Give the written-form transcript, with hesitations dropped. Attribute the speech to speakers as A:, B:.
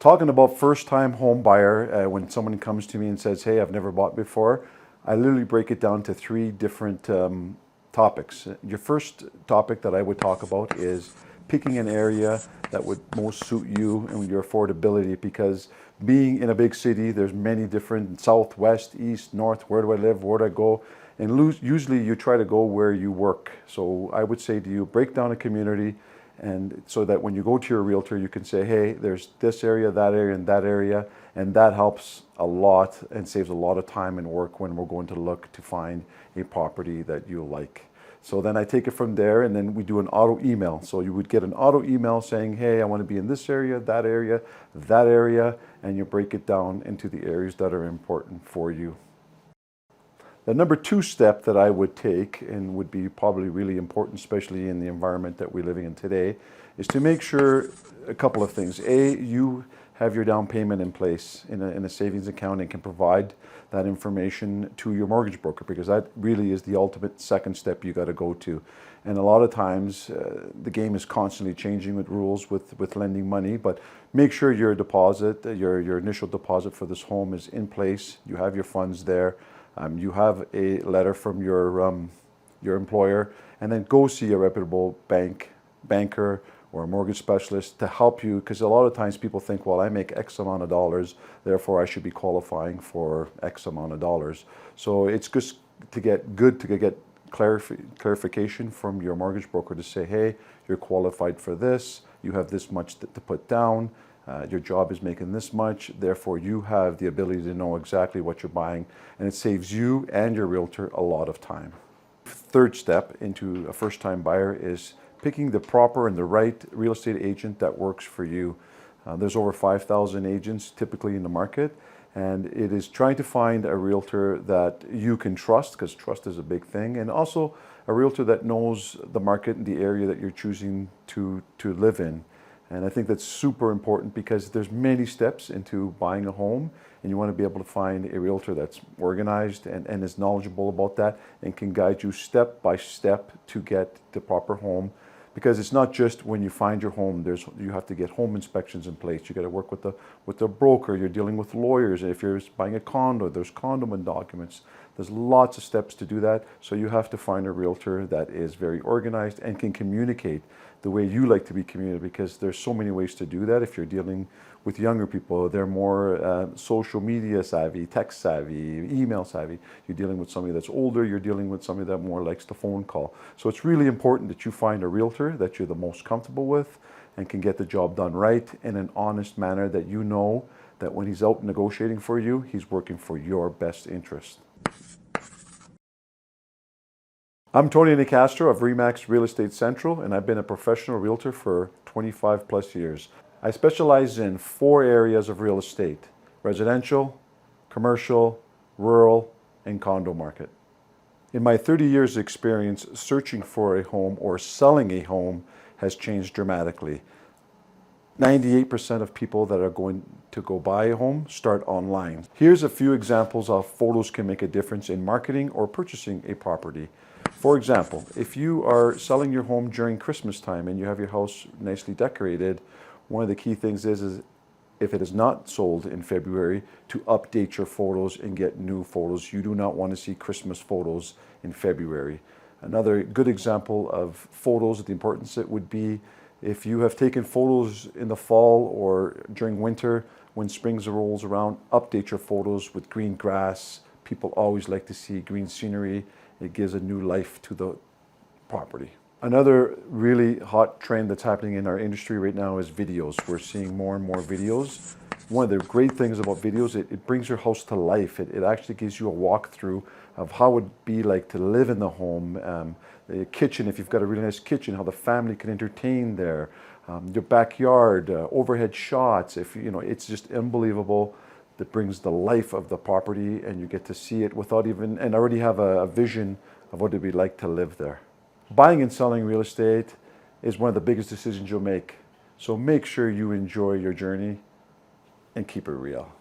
A: Talking about first-time home buyer, when someone comes to me and says, hey, I've never bought before, I literally break it down to three different topics. Your first topic that I would talk about is picking an area that would most suit you and your affordability, because being in a big city, there's many different south, west, east, north, where do I live, where do I go? And usually you try to go where you work. So I would say to you, break down a community, and so that when you go to your realtor, you can say, hey, there's this area, and that area, and that helps a lot and saves a lot of time and work when we're going to look to find a property that you like. So then I take it from there, and then we do an auto email. So you would get an auto email saying, hey, I want to be in this area, that area, and you break it down into the areas that are important for you. The number two step that I would take, and would be probably really important, especially in the environment that we're living in today, is to make sure a couple of things. A, you have your down payment in place in a savings account and can provide that information to your mortgage broker, because that really is the ultimate second step you got to go to. And a lot of times the game is constantly changing with rules with lending money, but make sure your deposit, your initial deposit for this home is in place. You have your funds there. You have a letter from your employer, and then go see a reputable banker or a mortgage specialist to help you, because a lot of times people think, well, I make X amount of dollars, therefore I should be qualifying for X amount of dollars. So it's just to get clarification from your mortgage broker to say, hey, you're qualified for this, you have this much to put down, your job is making this much, therefore you have the ability to know exactly what you're buying, and it saves you and your realtor a lot of time. Third step into a first-time buyer is picking the proper and the right real estate agent that works for you. There's over 5,000 agents typically in the market, and it is trying to find a realtor that you can trust, because trust is a big thing, and also a realtor that knows the market and the area that you're choosing to live in. And I think that's super important, because there's many steps into buying a home, and you want to be able to find a realtor that's organized and is knowledgeable about that and can guide you step by step to get the proper home. Because it's not just when you find your home, you have to get home inspections in place. You got to work with the broker. You're dealing with lawyers. If you're buying a condo, there's condomen documents. There's lots of steps to do that. So you have to find a realtor that is very organized and can communicate the way you like to be communicated, because there's so many ways to do that. If you're dealing with younger people, they're more social media savvy, tech savvy, email savvy. You're dealing with somebody that's older, you're dealing with somebody that more likes the phone call. So it's really important that you find a realtor that you're the most comfortable with and can get the job done right in an honest manner, that you know that when he's out negotiating for you, he's working for your best interest. I'm Tony Nicastro of Remax Real Estate Central, and I've been a professional realtor for 25 plus years. I specialize in 4 areas of real estate: residential, commercial, rural, and condo market. In my 30 years experience, searching for a home or selling a home has changed dramatically. 98% of people that are going to go buy a home start online. Here's a few examples of photos can make a difference in marketing or purchasing a property. For example, if you are selling your home during Christmas time and you have your house nicely decorated, one of the key things is if it is not sold in February, to update your photos and get new photos. You do not want to see Christmas photos in February. Another good example of photos, the importance it would be if you have taken photos in the fall or during winter, when spring rolls around, update your photos with green grass. People always like to see green scenery. It gives a new life to the property. Another really hot trend that's happening in our industry right now is videos. We're seeing more and more videos. One of the great things about videos, it brings your house to life. It actually gives you a walkthrough of how it would be like to live in the home. The kitchen, if you've got a really nice kitchen, how the family can entertain there. Your backyard, overhead shots. It's just unbelievable. That brings the life of the property, and you get to see it without even, and already have a vision of what it'd be like to live there. Buying and selling real estate is one of the biggest decisions you'll make. So make sure you enjoy your journey and keep it real.